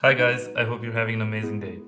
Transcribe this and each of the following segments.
Hi guys, I hope you're having an amazing day.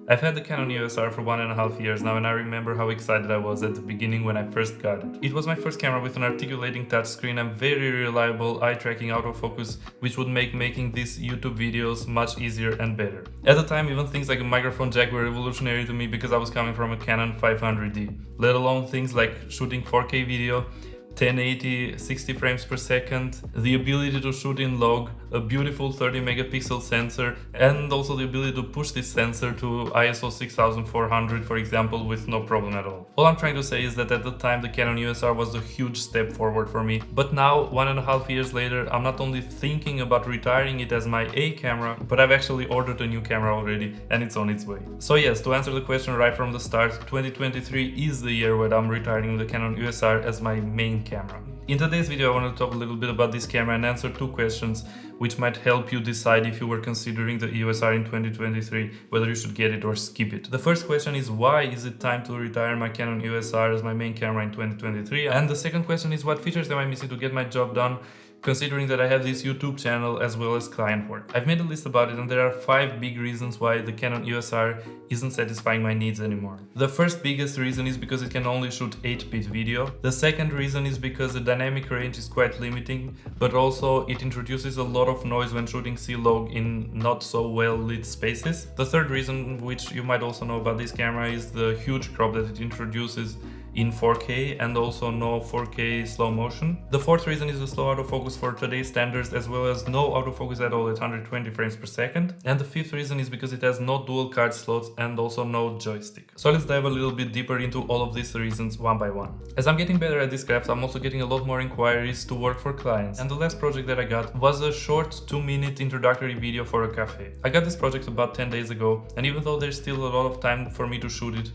I've had the Canon EOS R for 1.5 years now, and I remember how excited I was at the beginning when I first got it. It was my first camera with an articulating touchscreen and very reliable eye-tracking autofocus, which would make making these YouTube videos much easier and better. At the time, even things like a microphone jack were revolutionary to me because I was coming from a Canon 500D, let alone things like shooting 4K video, 1080 60 frames per second, the ability to shoot in log, a beautiful 30 megapixel sensor, and also the ability to push this sensor to ISO 6400, for example, with no problem at all. All I'm trying to say is that at the time the Canon EOS R was a huge step forward for me, but now 1.5 years later I'm not only thinking about retiring it as my A camera, but I've actually ordered a new camera already and it's on its way. So yes, to answer the question right from the start, 2023 is the year where I'm retiring the Canon EOS R as my main camera. In today's video I want to talk a little bit about this camera and answer two questions which might help you decide if you were considering the EOS R in 2023, whether you should get it or skip it. The first question is, why is it time to retire my Canon EOS R as my main camera in 2023? And the second question is, what features am I missing to get my job done, considering that I have this YouTube channel as well as client work? I've made a list about it and there are 5 big reasons why the Canon EOS R isn't satisfying my needs anymore. The first biggest reason is because it can only shoot 8-bit video. The second reason is because the dynamic range is quite limiting, but also it introduces a lot of noise when shooting C-Log in not so well lit spaces. The third reason, which you might also know about this camera, is the huge crop that it introduces in 4K and also no 4K slow motion. The fourth reason is the slow autofocus for today's standards, as well as no autofocus at all at 120 frames per second. And the fifth reason is because it has no dual card slots and also no joystick. So let's dive a little bit deeper into all of these reasons one by one. As I'm getting better at these crafts, I'm also getting a lot more inquiries to work for clients. And the last project that I got was a short 2-minute introductory video for a cafe. I got this project about 10 days ago, and even though there's still a lot of time for me to shoot it,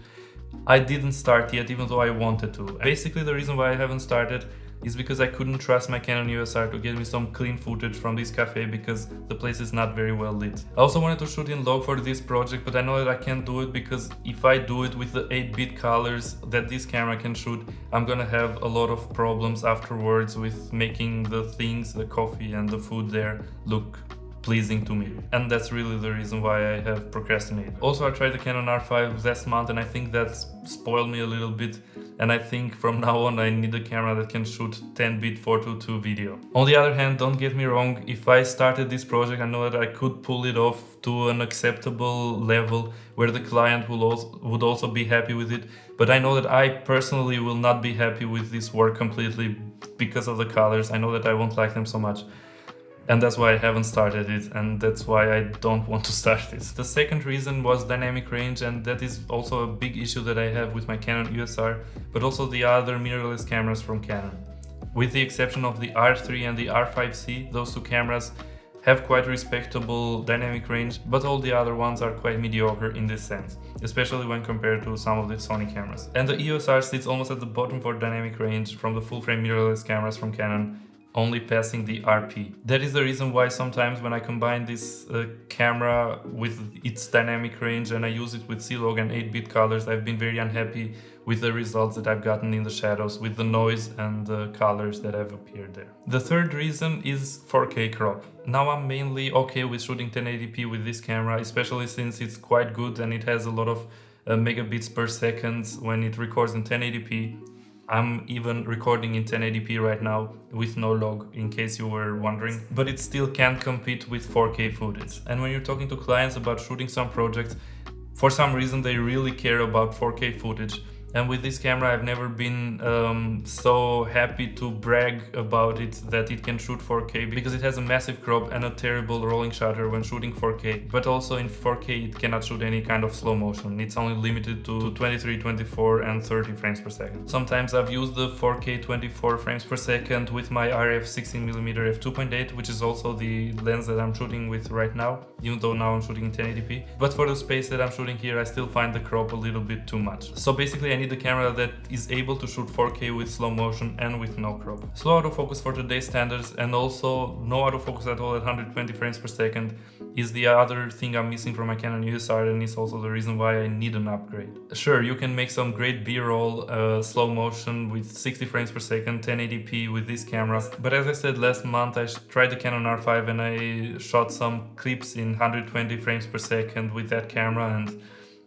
I didn't start yet, even though I wanted to. Basically, the reason why I haven't started is because I couldn't trust my Canon EOS R to get me some clean footage from this cafe because the place is not very well lit. I also wanted to shoot in log for this project, but I know that I can't do it because if I do it with the 8-bit colors that this camera can shoot, I'm gonna have a lot of problems afterwards with making the things, the coffee and the food there, look pleasing to me, and that's really the reason why I have procrastinated. Also, I tried the Canon R5 last month and I think that spoiled me a little bit, and I think from now on I need a camera that can shoot 10-bit 422 video. On the other hand, don't get me wrong, if I started this project I know that I could pull it off to an acceptable level where the client would also be happy with it, but I know that I personally will not be happy with this work completely because of the colors. I know that I won't like them so much. And that's why I haven't started it, and that's why I don't want to start it. The second reason was dynamic range, and that is also a big issue that I have with my Canon EOS R, but also the other mirrorless cameras from Canon. With the exception of the R3 and the R5C, those two cameras have quite respectable dynamic range, but all the other ones are quite mediocre in this sense, especially when compared to some of the Sony cameras. And the EOS R sits almost at the bottom for dynamic range from the full-frame mirrorless cameras from Canon, only passing the RP. That is the reason why sometimes when I combine this camera with its dynamic range and I use it with C-Log and 8-bit colors, I've been very unhappy with the results that I've gotten in the shadows, with the noise and the colors that have appeared there. The third reason is 4K crop. Now I'm mainly okay with shooting 1080p with this camera, especially since it's quite good and it has a lot of megabits per second when it records in 1080p. I'm even recording in 1080p right now with no log, in case you were wondering, but it still can't compete with 4K footage. And when you're talking to clients about shooting some projects, for some reason they really care about 4K footage. And with this camera I've never been so happy to brag about it, that it can shoot 4K, because it has a massive crop and a terrible rolling shutter when shooting 4K. But also in 4K it cannot shoot any kind of slow motion. It's only limited to 23, 24 and 30 frames per second. Sometimes I've used the 4K 24 frames per second with my RF 16mm f2.8, which is also the lens that I'm shooting with right now, even though now I'm shooting in 1080p. But for the space that I'm shooting here I still find the crop a little bit too much. So basically I need need a camera that is able to shoot 4K with slow motion and with no crop. Slow autofocus for today's standards and also no autofocus at all at 120 frames per second is the other thing I'm missing from my Canon EOS R, and is also the reason why I need an upgrade. Sure, you can make some great B-roll, slow motion with 60 frames per second, 1080p with this camera, but as I said last month, I tried the Canon R5 and I shot some clips in 120 frames per second with that camera, and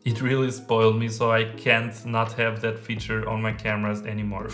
it really spoiled me, so I can't not have that feature on my cameras anymore.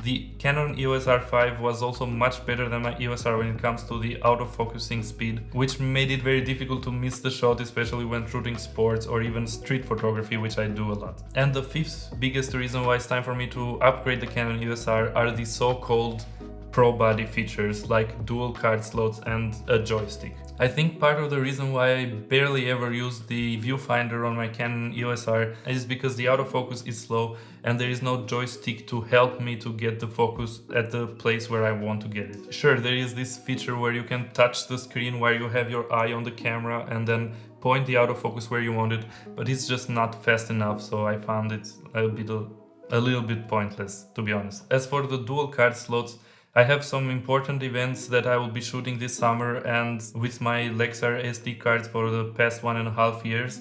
The Canon EOS R5 was also much better than my EOS R when it comes to the autofocusing speed, which made it very difficult to miss the shot, especially when shooting sports or even street photography, which I do a lot. And the fifth biggest reason why it's time for me to upgrade the Canon EOS R are the so-called pro body features like dual card slots and a joystick. I think part of the reason why I barely ever use the viewfinder on my Canon EOS R is because the autofocus is slow and there is no joystick to help me to get the focus at the place where I want to get it. Sure, there is this feature where you can touch the screen where you have your eye on the camera and then point the autofocus where you want it, but it's just not fast enough, so I found it a little bit pointless, to be honest. As for the dual card slots, I have some important events that I will be shooting this summer, and with my Lexar SD cards for the past 1.5 years,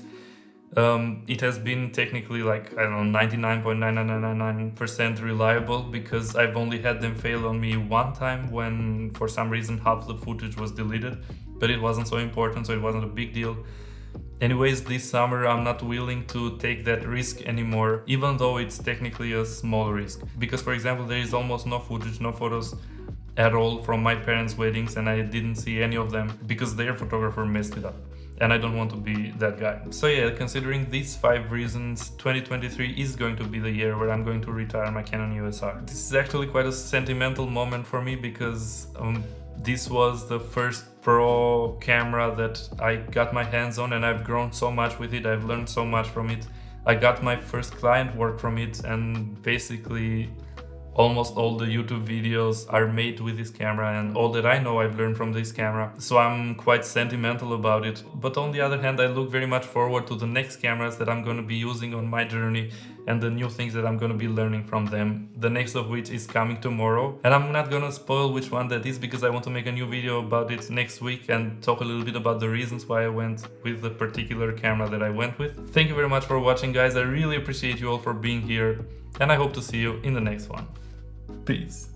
it has been technically like, I don't know, 99.9999% reliable, because I've only had them fail on me one time when for some reason half the footage was deleted, but it wasn't so important, so it wasn't a big deal. Anyways, this summer I'm not willing to take that risk anymore, even though it's technically a small risk. Because, for example, there is almost no footage, no photos at all from my parents' weddings, and I didn't see any of them because their photographer messed it up. And I don't want to be that guy. So yeah, considering these 5 reasons, 2023 is going to be the year where I'm going to retire my Canon EOS R. This is actually quite a sentimental moment for me, because this was the first pro camera that I got my hands on, and I've grown so much with it. I've learned so much from it. I got my first client work from it, and basically almost all the YouTube videos are made with this camera, and all that I know I've learned from this camera. So I'm quite sentimental about it. But on the other hand, I look very much forward to the next cameras that I'm going to be using on my journey and the new things that I'm going to be learning from them. The next of which is coming tomorrow. And I'm not going to spoil which one that is, because I want to make a new video about it next week and talk a little bit about the reasons why I went with the particular camera that I went with. Thank you very much for watching, guys. I really appreciate you all for being here, and I hope to see you in the next one. Peace.